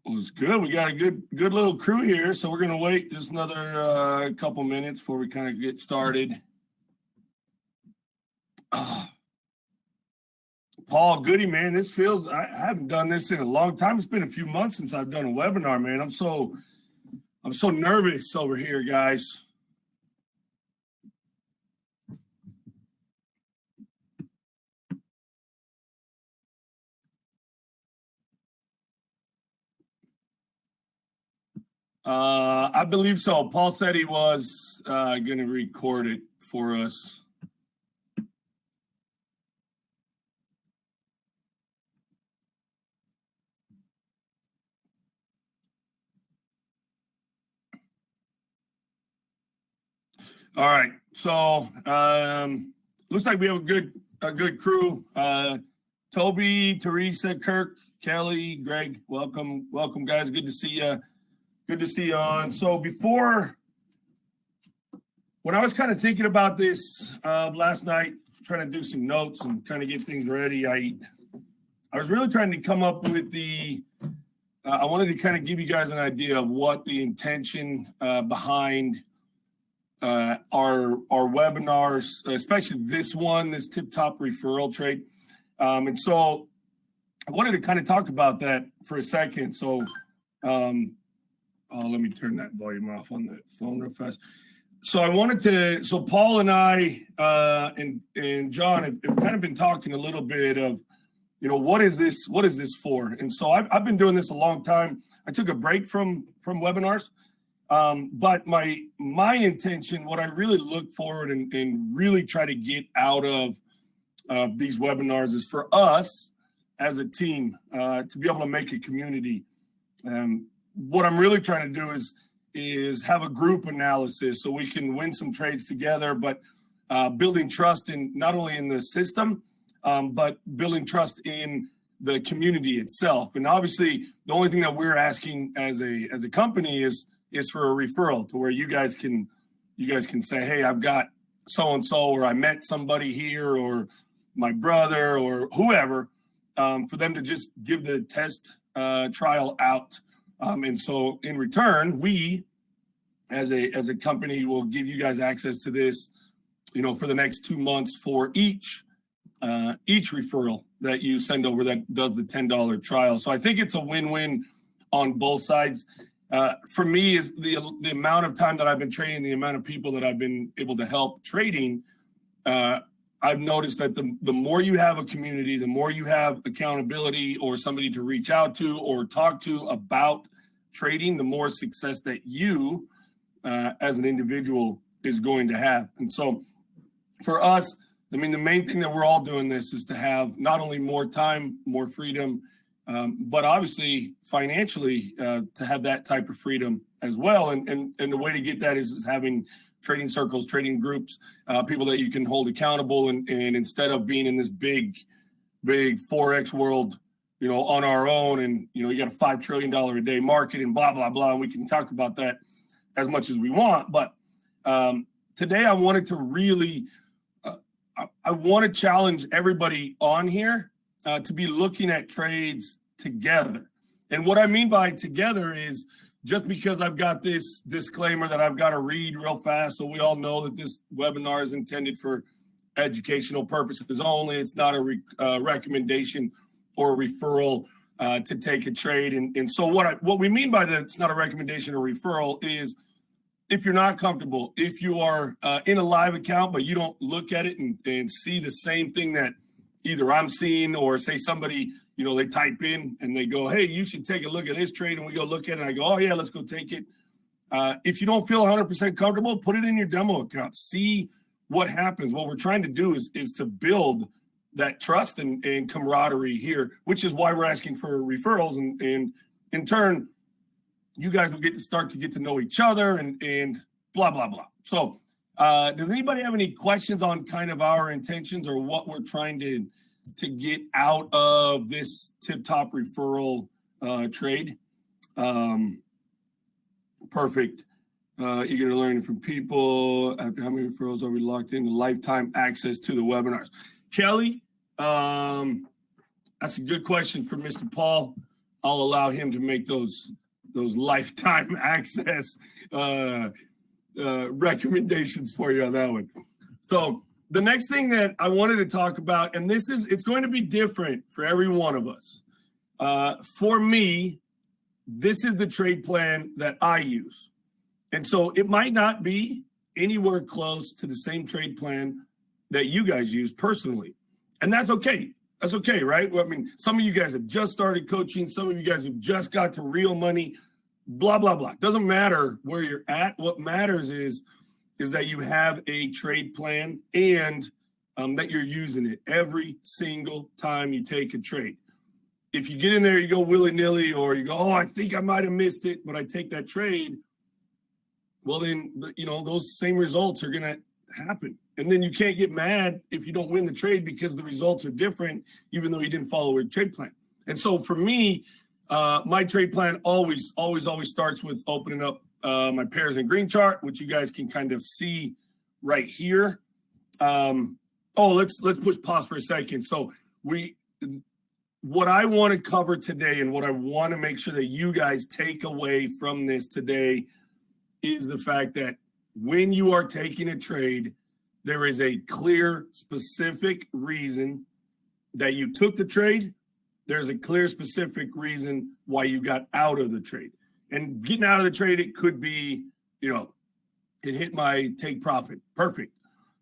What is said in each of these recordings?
Was good. We got a good little crew here, so we're gonna wait just another couple minutes before we kind of get started. Paul, goody man, this feels. I haven't done this in a long time. It's been a few months since I've done a webinar, man. I'm so nervous over here, guys. I believe so. Paul said he was going to record it for us. All right. So looks like we have a good crew. Toby, Teresa, Kirk, Kelly, Greg, welcome, guys. Good to see you. Good to see you on. So when I was kind of thinking about this last night, trying to do some notes and kind of get things ready, I was really trying to come up with I wanted to kind of give you guys an idea of what the intention behind our webinars, especially this tip-top referral trade. And so I wanted to kind of talk about that for a second. So let me turn that volume off on the phone real fast. So Paul and I and John have kind of been talking a little bit of, what is this for? And so I've been doing this a long time. I took a break from webinars. But my intention, what I really look forward and really try to get out of these webinars is for us as a team to be able to make a community. What I'm really trying to do is have a group analysis so we can win some trades together, but building trust in not only in the system, but building trust in the community itself. And obviously, the only thing that we're asking as a company is for a referral to where you guys can say, hey, I've got so and so, or I met somebody here, or my brother, or whoever, for them to just give the test trial out. And so in return, we as a company will give you guys access to this, for the next 2 months for each referral that you send over that does the $10 trial. So I think it's a win-win on both sides. For me, is the amount of time that I've been trading, the amount of people that I've been able to help trading. I've noticed that the more you have a community, the more you have accountability or somebody to reach out to or talk to about trading, the more success that you as an individual is going to have. And so for us, I mean, the main thing that we're all doing this is to have not only more time, more freedom, but obviously financially to have that type of freedom as well. And the way to get that is having trading circles, trading groups, people that you can hold accountable. And instead of being in this big Forex world, on our own, and, you got a $5 trillion a day market and blah, blah, blah. And we can talk about that as much as we want. But today I wanted to really, I want to challenge everybody on here to be looking at trades together. And what I mean by together is just because I've got this disclaimer that I've got to read real fast so we all know that this webinar is intended for educational purposes only. It's not a recommendation or a referral to take a trade. And so what we mean by that, it's not a recommendation or referral, is if you're not comfortable, if you are in a live account but you don't look at it and see the same thing that either I'm seeing, or say somebody, they type in and they go, hey, you should take a look at this trade, and we go look at it and I go, oh yeah, let's go take it. If you don't feel 100% comfortable, put it in your demo account, see what happens. What we're trying to do is to build that trust and camaraderie here, which is why we're asking for referrals, and in turn, you guys will get to know each other and blah, blah, blah. So does anybody have any questions on kind of our intentions or what we're trying to get out of this tip-top referral trade? Perfect. Eager to learn from people. After how many referrals are we locked in? Lifetime access to the webinars. Kelly, that's a good question for Mr. Paul. I'll allow him to make those lifetime access recommendations for you on that one. So the next thing that I wanted to talk about, and it's going to be different for every one of us. For me, this is the trade plan that I use. And so it might not be anywhere close to the same trade plan that you guys use personally. And that's okay. That's okay, right? Well, I mean, some of you guys have just started coaching. Some of you guys have just got to real money, blah, blah, blah. Doesn't matter where you're at. What matters is that you have a trade plan and that you're using it every single time you take a trade. If you get in there, you go willy-nilly, or you go, oh, I think I might have missed it, but I take that trade, well, then, those same results are going to happen. And then you can't get mad if you don't win the trade because the results are different, even though you didn't follow a trade plan. And so for me, my trade plan always starts with opening up my pairs and green chart, which you guys can kind of see right here. Let's push pause for a second. So what I want to cover today and what I want to make sure that you guys take away from this today is the fact that when you are taking a trade, there is a clear, specific reason that you took the trade. There's a clear, specific reason why you got out of the trade. And getting out of the trade, it could be, it hit my take profit. Perfect.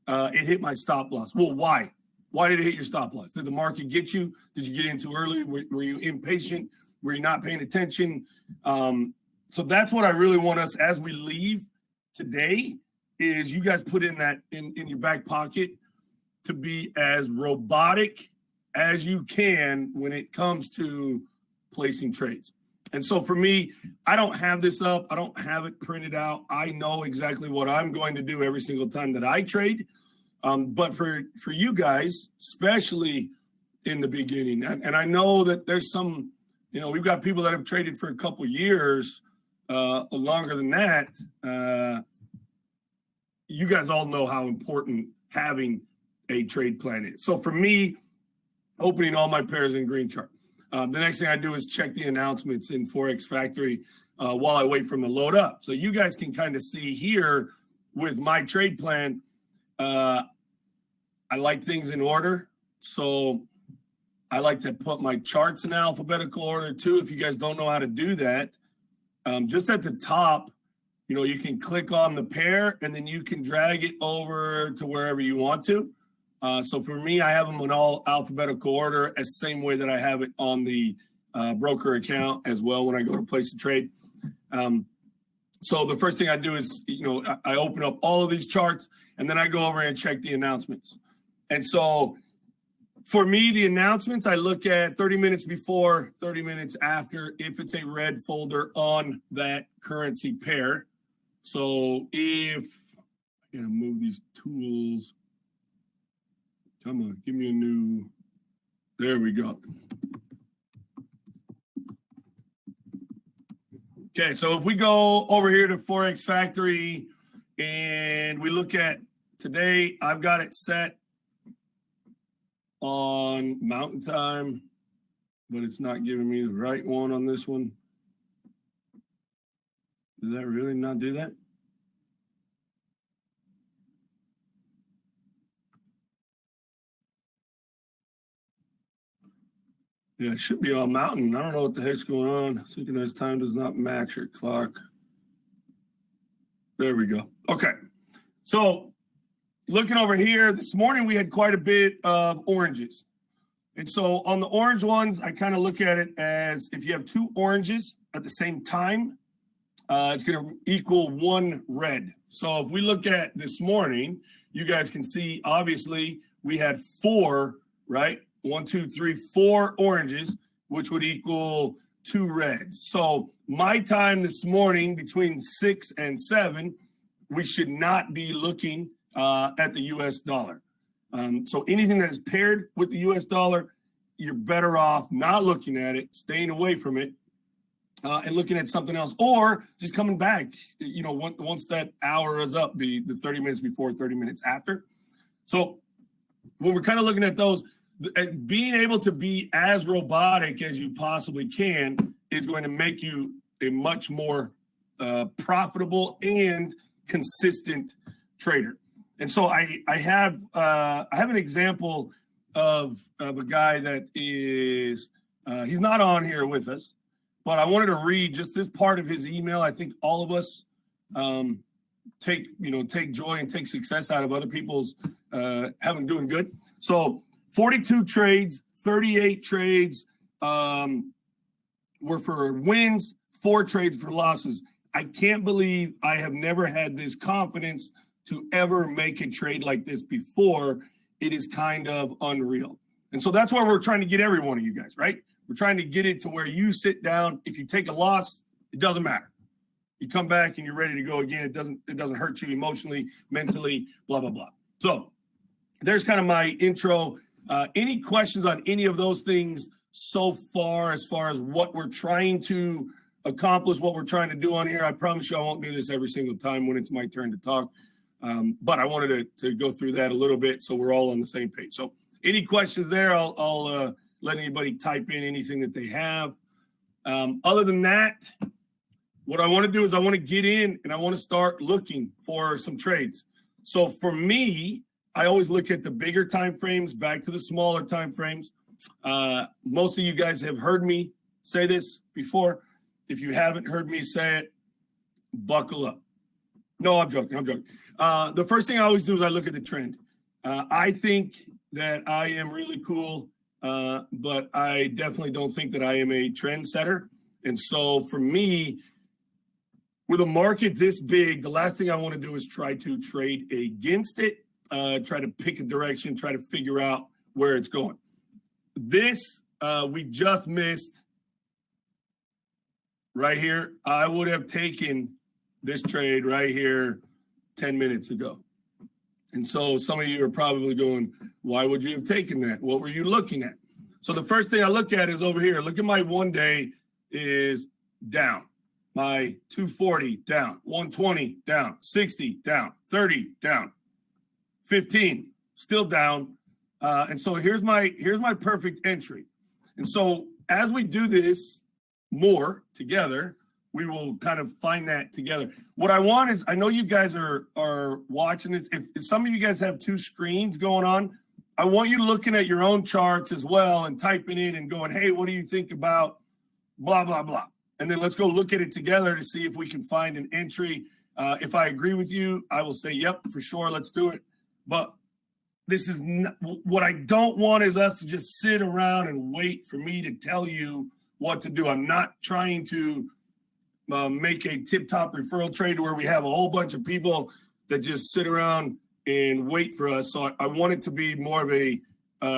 It hit my stop loss. Well, why? Why did it hit your stop loss? Did the market get you? Did you get in too early? Were you impatient? Were you not paying attention? So that's what I really want us, as we leave today, is you guys put in your back pocket to be as robotic as you can when it comes to placing trades. And so for me, I don't have this up. I don't have it printed out. I know exactly what I'm going to do every single time that I trade. But for you guys, especially in the beginning, and I know that there's some, we've got people that have traded for a couple years, longer than that. You guys all know how important having a trade plan is. So for me, opening all my pairs in green chart. The next thing I do is check the announcements in Forex Factory while I wait for them to load up. So you guys can kind of see here with my trade plan, I like things in order. So I like to put my charts in alphabetical order too. If you guys don't know how to do that, just at the top, you can click on the pair and then you can drag it over to wherever you want to. So for me, I have them in all alphabetical order, the same way that I have it on the broker account as well when I go to place a trade. So the first thing I do is, I open up all of these charts and then I go over and check the announcements. And so for me, the announcements, I look at 30 minutes before, 30 minutes after, if it's a red folder on that currency pair. So if I'm going to move these tools, come on, give me a new, there we go. Okay, so if we go over here to Forex Factory and we look at today, I've got it set on Mountain Time, but it's not giving me the right one on this one. Does that really not do that? Yeah, it should be on Mountain. I don't know what the heck's going on. Synchronized time does not match your clock. There we go. Okay. So looking over here, this morning we had quite a bit of oranges. And so on the orange ones, I kind of look at it as if you have two oranges at the same time, it's going to equal one red. So if we look at this morning, you guys can see, obviously, we had four, right? 1, 2, 3, 4 oranges, which would equal 2 reds. So my time this morning between 6 and 7, we should not be looking at the US dollar. So anything that is paired with the US dollar, you're better off not looking at it, staying away from it, and looking at something else, or just coming back, once that hour is up, be the 30 minutes before, 30 minutes after. So when we're kind of looking at those, being able to be as robotic as you possibly can is going to make you a much more profitable and consistent trader. And so I have an example of a guy that is he's not on here with us, but I wanted to read just this part of his email. I think all of us take joy and take success out of other people's doing good. So 42 trades, 38 trades were for wins, 4 trades for losses. I can't believe I have never had this confidence to ever make a trade like this before. It is kind of unreal. And so that's why we're trying to get every one of you guys, right? We're trying to get it to where you sit down. If you take a loss, it doesn't matter. You come back and you're ready to go again. It doesn't hurt you emotionally, mentally, blah, blah, blah. So there's kind of my intro. Any questions on any of those things so far as what we're trying to accomplish, what we're trying to do on here? I promise you I won't do this every single time when it's my turn to talk. But I wanted to go through that a little bit so we're all on the same page. So any questions there, I'll let anybody type in anything that they have. Other than that, what I want to do is I want to get in and I want to start looking for some trades. So for me, I always look at the bigger time frames back to the smaller time frames. Most of you guys have heard me say this before. If you haven't heard me say it, buckle up. No, I'm joking. The first thing I always do is I look at the trend. I think that I am really cool, but I definitely don't think that I am a trend setter. And so for me, with a market this big, the last thing I want to do is try to trade against it, try to pick a direction, try to figure out where it's going. This, we just missed right here. I would have taken this trade right here 10 minutes ago. And so some of you are probably going, why would you have taken that? What were you looking at? So the first thing I look at is over here. Look at my 1 day is down. My 240 down, 120 down, 60 down, 30 down, 15 still down. And so here's my perfect entry. And so as we do this more together, we will kind of find that together. What I want is, I know you guys are watching this. If some of you guys have 2 screens going on, I want you looking at your own charts as well and typing in and going, hey, what do you think about blah, blah, blah? And then let's go look at it together to see if we can find an entry. If I agree with you, I will say, yep, for sure, let's do it. But this is not, what I don't want is us to just sit around and wait for me to tell you what to do. I'm not trying to make a tip-top referral trade where we have a whole bunch of people that just sit around and wait for us. So I want it to be more of a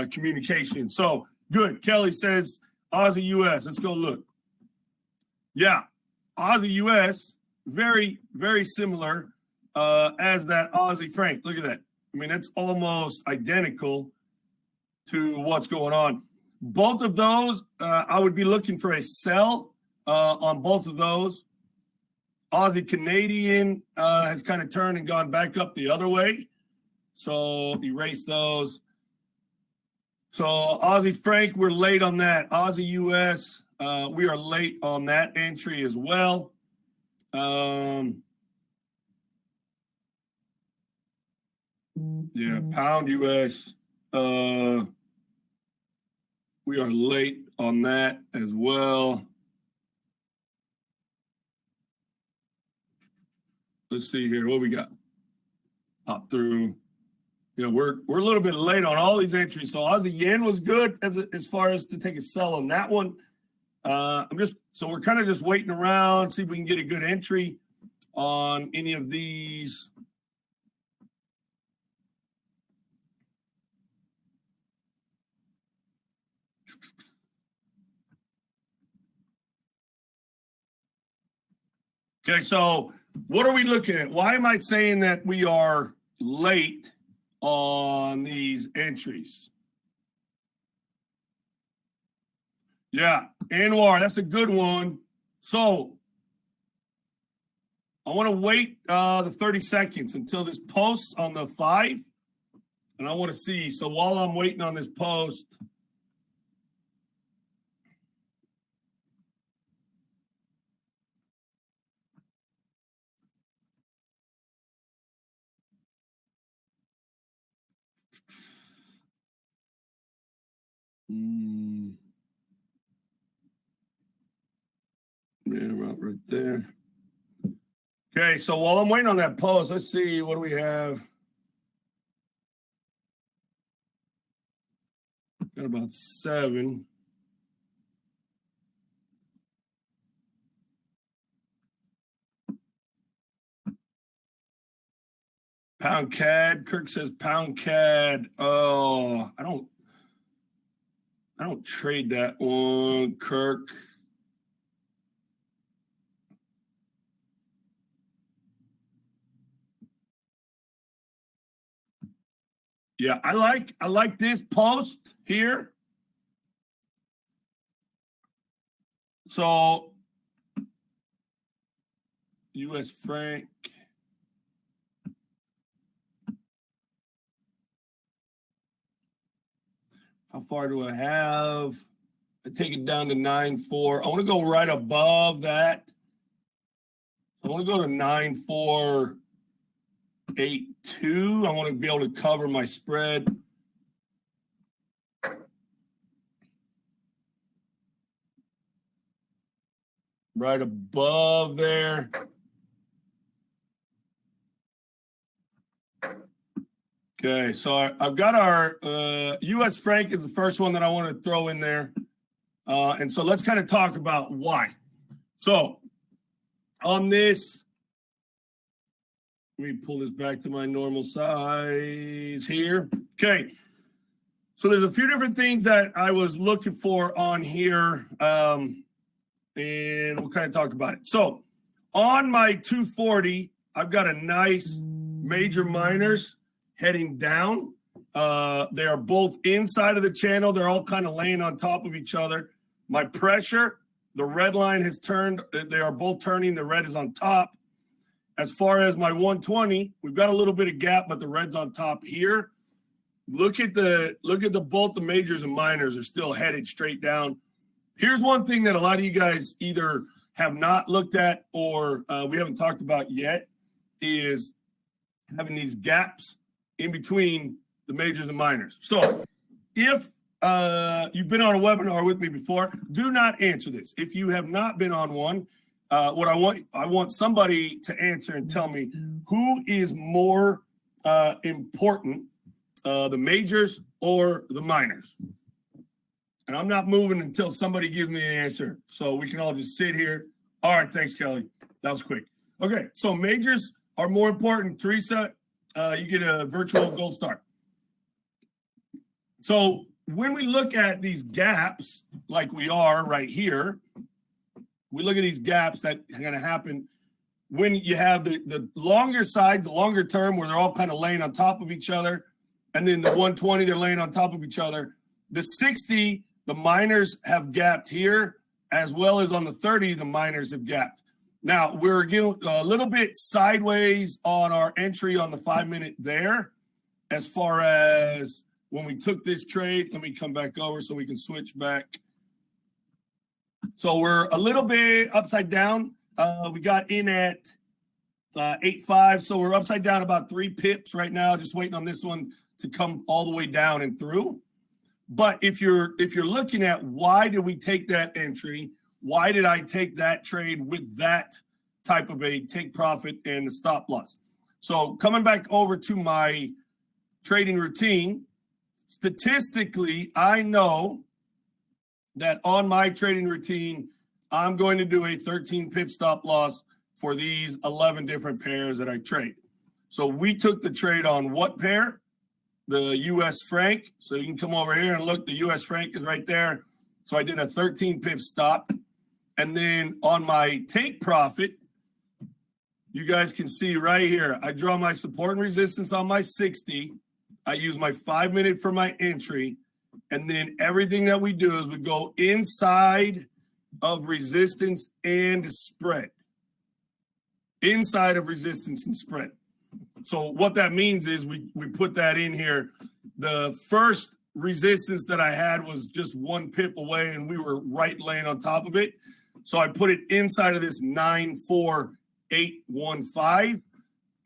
communication. So good. Kelly says Aussie US. Let's go look. Yeah, Aussie US, very, very similar as that Aussie Frank. Look at that. I mean, that's almost identical to what's going on. Both of those, I would be looking for a sell on both of those. Aussie Canadian has kind of turned and gone back up the other way. So erase those. So Aussie Frank, we're late on that. Aussie US, we are late on that entry as well. Yeah, pound US, we are late on that as well. Let's see here, what we got? Pop through. Yeah, we're a little bit late on all these entries. So Aussie Yen was good as far as to take a sell on that one. So we're kind of just waiting around, see if we can get a good entry on any of these. Okay, so what are we looking at? Why am I saying that we are late on these entries? Yeah, Anwar, that's a good one. So I want to wait the 30 seconds until this posts on the 5. And I want to see. So while I'm waiting on this post, right there. Okay, so while I'm waiting on that post, let's see, what do we have? Got about 7. Pound CAD. Kirk says pound CAD. Oh, I don't trade that one, Kirk. Yeah, I like this post here. So US franc. How far do I have? I take it down to 9.4. I want to go right above that. I want to go to 9.482. I want to be able to cover my spread. Right above there. Okay, so I've got our US franc is the first one that I want to throw in there. And so let's kind of talk about why. So on this, let me pull this back to my normal size here. Okay, so there's a few different things that I was looking for on here, and we'll kind of talk about it. So on my 240, I've got a nice major minors heading down. They are both inside of the channel. They're all kind of laying on top of each other. My pressure, the red line has turned. They are both turning. The red is on top. As far as my 120, we've got a little bit of gap, but the red's on top here. Look at both the majors and minors are still headed straight down. Here's one thing that a lot of you guys either have not looked at or we haven't talked about yet is having these gaps in between the majors and minors. So if you've been on a webinar with me before, do not answer this. If you have not been on one, what I want somebody to answer and tell me who is more important, the majors or the minors. And I'm not moving until somebody gives me an answer. So we can all just sit here. All right, thanks, Kelly. That was quick. Okay, so majors are more important. Teresa, you get a virtual gold star. So when we look at these gaps, like we are right here, we look at these gaps that are going to happen when you have the longer side, the longer term, where they're all kind of laying on top of each other. And then the 120, they're laying on top of each other. The 60, the minors have gapped here, as well as on the 30, the minors have gapped. Now, we're getting a little bit sideways on our entry on the 5-minute there, as far as when we took this trade. Let me come back over so we can switch back. So we're a little bit upside down. We got in at 8.5, so we're upside down about 3 pips right now, just waiting on this one to come all the way down and through. But if you're looking at why did we take that entry, why did I take that trade with that type of a take profit and the stop loss? So coming back over to my trading routine, statistically, I know that on my trading routine, I'm going to do a 13 pip stop loss for these 11 different pairs that I trade. So we took the trade on what pair? The US franc. So you can come over here and look, the US franc is right there. So I did a 13 pip stop. And then on my take profit, you guys can see right here, I draw my support and resistance on my 60. I use my 5-minute for my entry. And then everything that we do is we go inside of resistance and spread. Inside of resistance and spread. So what that means is we put that in here the first resistance that I had was just 1 pip away, and we were right laying on top of it. So I put it inside of this 94815.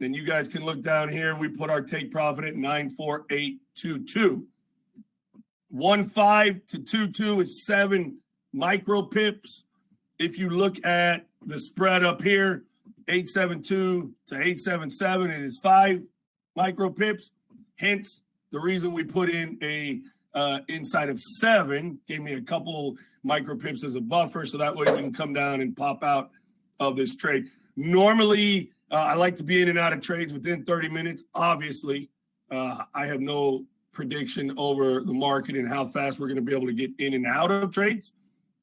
Then you guys can look down here. We put our take profit at 94822. 15 to 22 is 7 micro pips. If you look at the spread up here, 872 to 877, it is 5 micro pips. Hence the reason we put in a inside of 7, gave me a couple micro pips as a buffer, so that way we can come down and pop out of this trade. Normally, I like to be in and out of trades within 30 minutes. Obviously, I have no prediction over the market and how fast we're going to be able to get in and out of trades.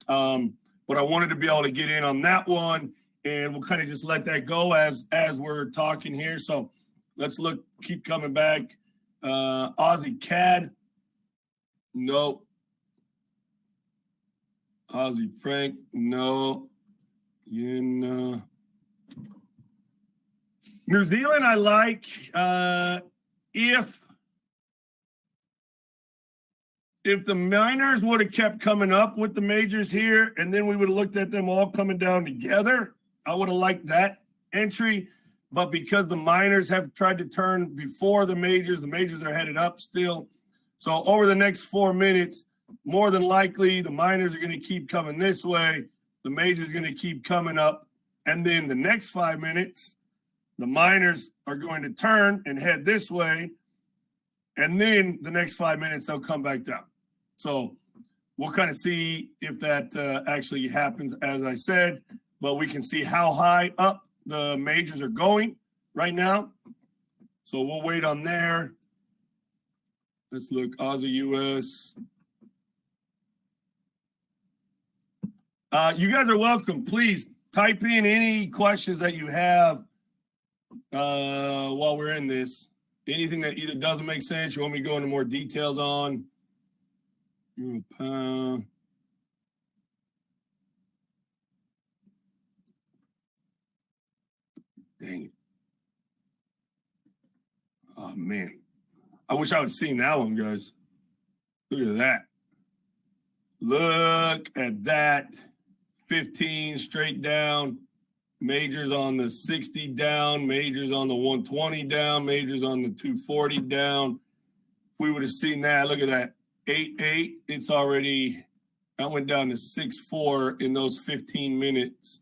But I wanted to be able to get in on that one, and we'll kind of just let that go as we're talking here. So let's look, keep coming back. Aussie CAD, no. Aussie Franc, no. Yen, New Zealand, I like. If the miners would have kept coming up with the majors here, and then we would have looked at them all coming down together, I would have liked that entry. But because the miners have tried to turn before the majors are headed up still. So over the next 4 minutes, more than likely, the miners are going to keep coming this way. The majors are going to keep coming up. And then the next 5 minutes, the miners are going to turn and head this way. And then the next 5 minutes, they'll come back down. So we'll kind of see if that actually happens, as I said. But we can see how high up the majors are going right now. So we'll wait on there. Let's look, Aussie US. You guys are welcome. Please type in any questions that you have while we're in this. Anything that either doesn't make sense, you want me to go into more details on. Dang it. Oh, man. I wish I would have seen that one, guys. Look at that. Look at that. 15 straight down. Majors on the 60 down. Majors on the 120 down. Majors on the 240 down. If we would have seen that, look at that. 8.8. It's already, that went down to 6.4 in those 15 minutes.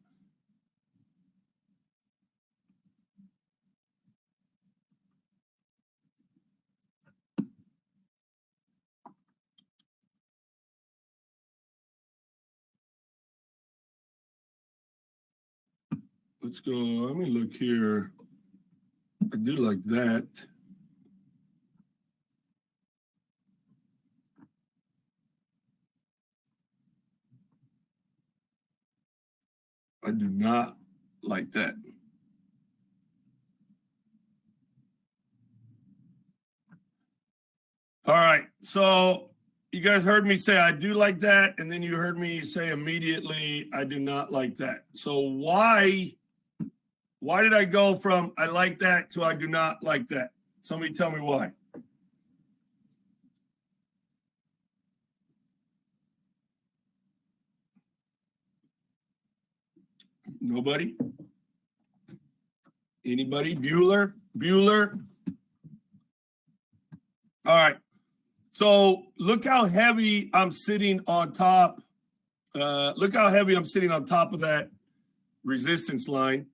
Let's go. Let me look here. I do like that. I do not like that. All right. So you guys heard me say I do like that, and then you heard me say immediately I do not like that. So why did I go from I like that to I do not like that? Somebody tell me why. Nobody? Anybody? Bueller? All right. So look how heavy I'm sitting on top. Look how heavy I'm sitting on top of that resistance line.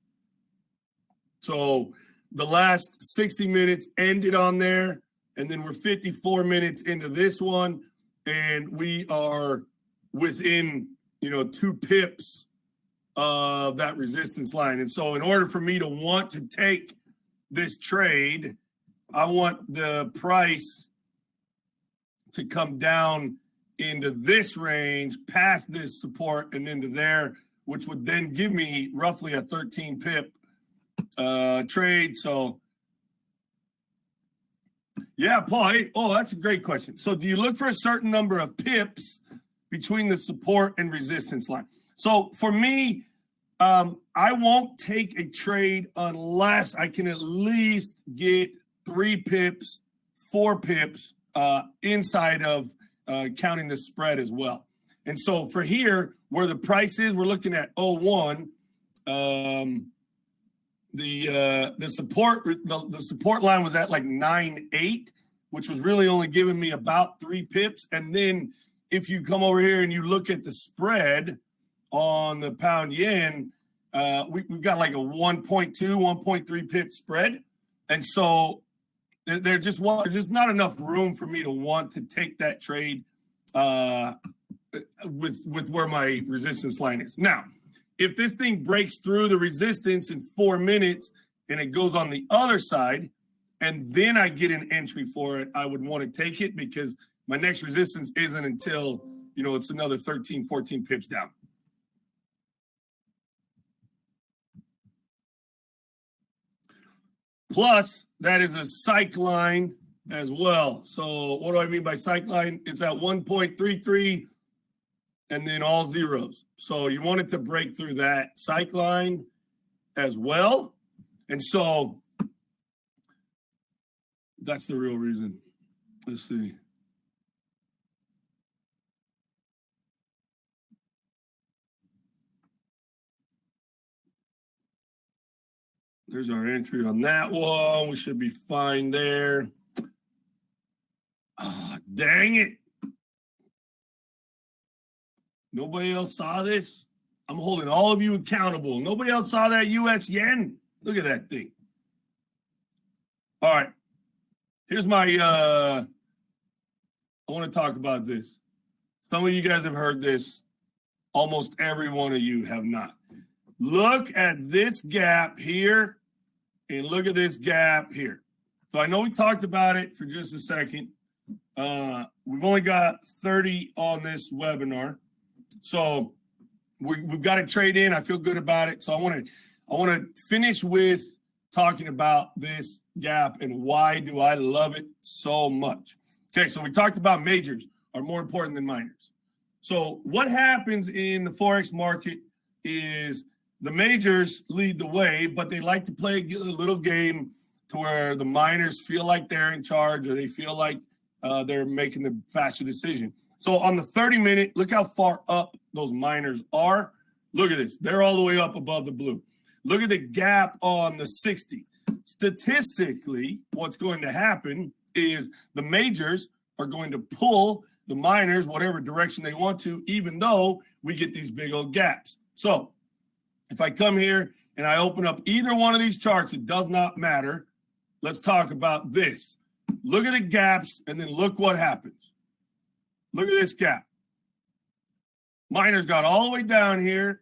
So the last 60 minutes ended on there, and then we're 54 minutes into this one, and we are within, 2 pips of that resistance line. And so in order for me to want to take this trade, I want the price to come down into this range, past this support, and into there, which would then give me roughly a 13 pip trade. So yeah, Paul, hey, that's a great question. So do you look for a certain number of pips between the support and resistance line? So for me, I won't take a trade unless I can at least get 3 pips, 4 pips inside of counting the spread as well. And so for here, where the price is, we're looking at 01. The support line was at like 9.8, which was really only giving me about 3 pips. And then if you come over here and you look at the spread on the pound yen, we've got like a 1.2, 1.3 pip spread. And so there's just not enough room for me to want to take that trade with where my resistance line is. Now, if this thing breaks through the resistance in 4 minutes and it goes on the other side, and then I get an entry for it, I would want to take it because my next resistance isn't until, it's another 13, 14 pips down. Plus, that is a psych line as well. So what do I mean by psych line? It's at 1.33 and then all zeros. So you want it to break through that psych line as well. And so that's the real reason. Let's see. There's our entry on that one. We should be fine there. Oh, dang it. Nobody else saw this? I'm holding all of you accountable. Nobody else saw that US yen? Look at that thing. All right. Here's my, I want to talk about this. Some of you guys have heard this. Almost every one of you have not. Look at this gap here and look at this gap here. So I know we talked about it for just a second. We've only got 30 on this webinar. So we've got to trade in. I feel good about it. So I want to finish with talking about this gap and why do I love it so much. Okay, so we talked about majors are more important than minors. So what happens in the Forex market is the majors lead the way, but they like to play a little game to where the minors feel like they're in charge or they feel like they're making the faster decision. So on the 30-minute, look how far up those minors are. Look at this. They're all the way up above the blue. Look at the gap on the 60. Statistically, what's going to happen is the majors are going to pull the minors whatever direction they want to, even though we get these big old gaps. So if I come here and I open up either one of these charts, it does not matter. Let's talk about this. Look at the gaps and then look what happens. Look at this gap. Minors got all the way down here.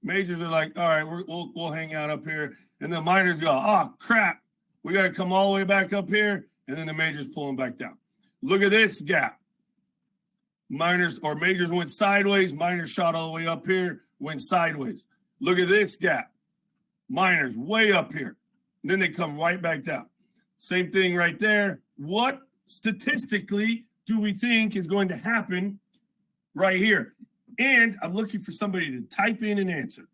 Majors are like, all right, we'll hang out up here. And the minors go, oh, crap. We got to come all the way back up here. And then the majors pulling back down. Look at this gap. Majors went sideways. Minors shot all the way up here, went sideways. Look at this gap. Minors way up here. And then they come right back down. Same thing right there. What statistically do we think is going to happen right here? And I'm looking for somebody to type in an answer.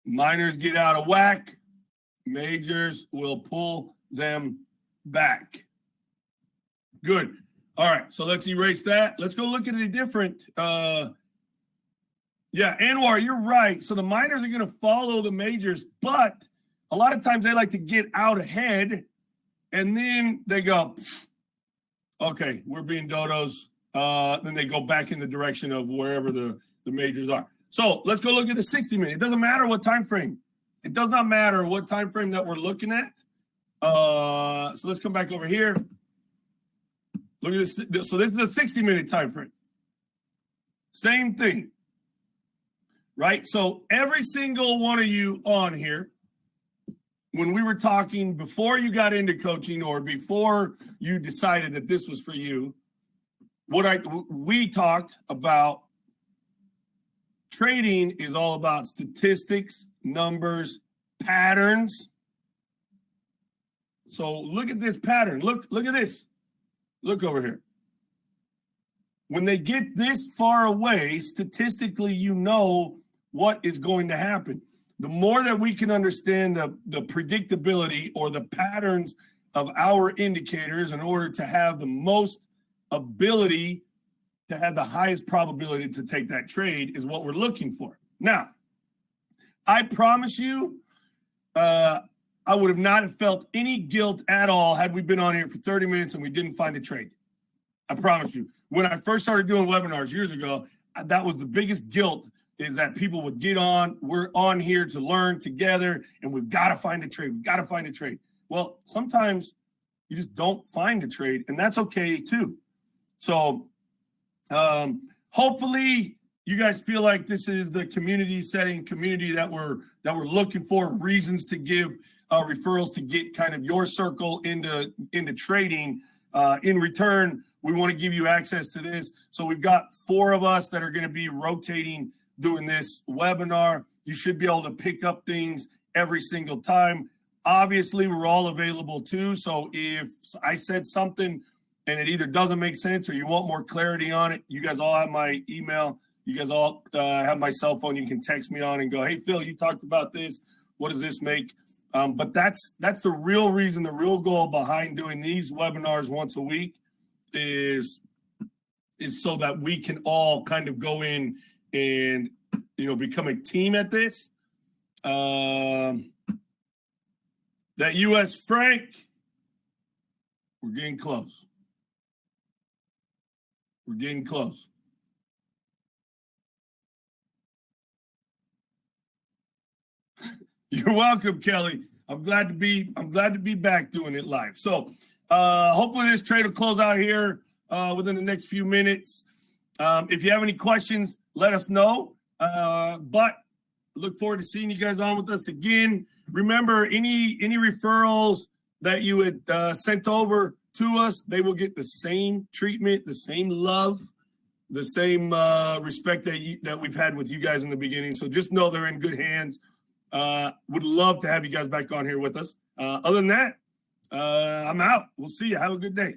Minors get out of whack. Majors will pull them back. Good. All right, so let's erase that. Let's go look at a different. Yeah, Anwar, you're right. So the minors are going to follow the majors, but a lot of times they like to get out ahead, and then they go, okay, we're being dodos. Then they go back in the direction of wherever the majors are. So let's go look at the 60-minute. It doesn't matter what time frame. It does not matter what time frame that we're looking at. So let's come back over here. Look at this. So this is a 60-minute time frame. Same thing, right? So every single one of you on here, when we were talking before you got into coaching or before you decided that this was for you, we talked about trading is all about statistics, numbers, patterns. So look at this pattern. Look at this. Look over here. when they get this far away, statistically, you know what is going to happen. The more that we can understand the predictability or the patterns of our indicators in order to have the most ability to have the highest probability to take that trade is what we're looking for. Now, I promise you, I would have not felt any guilt at all had we been on here for 30 minutes and we didn't find a trade. I promise you. When I first started doing webinars years ago, that was the biggest guilt, is that people would get on. We're on here to learn together, and we've got to find a trade. We've got to find a trade. Well, sometimes you just don't find a trade, and that's okay too. So hopefully you guys feel like this is the community setting, community that we're looking for, reasons to give referrals to get kind of your circle into trading. In return, we want to give you access to this. So we've got 4 of us that are going to be rotating doing this webinar. You should be able to pick up things every single time. Obviously, we're all available too. So if I said something and it either doesn't make sense or you want more clarity on it, you guys all have my email. You guys all have my cell phone. You can text me on and go, hey, Phil, you talked about this. What does this make? But that's the real reason, the real goal behind doing these webinars once a week is so that we can all kind of go in and, become a team at this. That US franc, we're getting close. We're getting close. You're welcome, Kelly. I'm glad to be back doing it live. So hopefully this trade will close out here within the next few minutes. If you have any questions, let us know. But look forward to seeing you guys on with us again. Remember, any referrals that you had sent over to us, they will get the same treatment, the same love, the same respect that we've had with you guys in the beginning. So just know they're in good hands. Would love to have you guys back on here with us. Other than that, I'm out. We'll see you. Have a good day.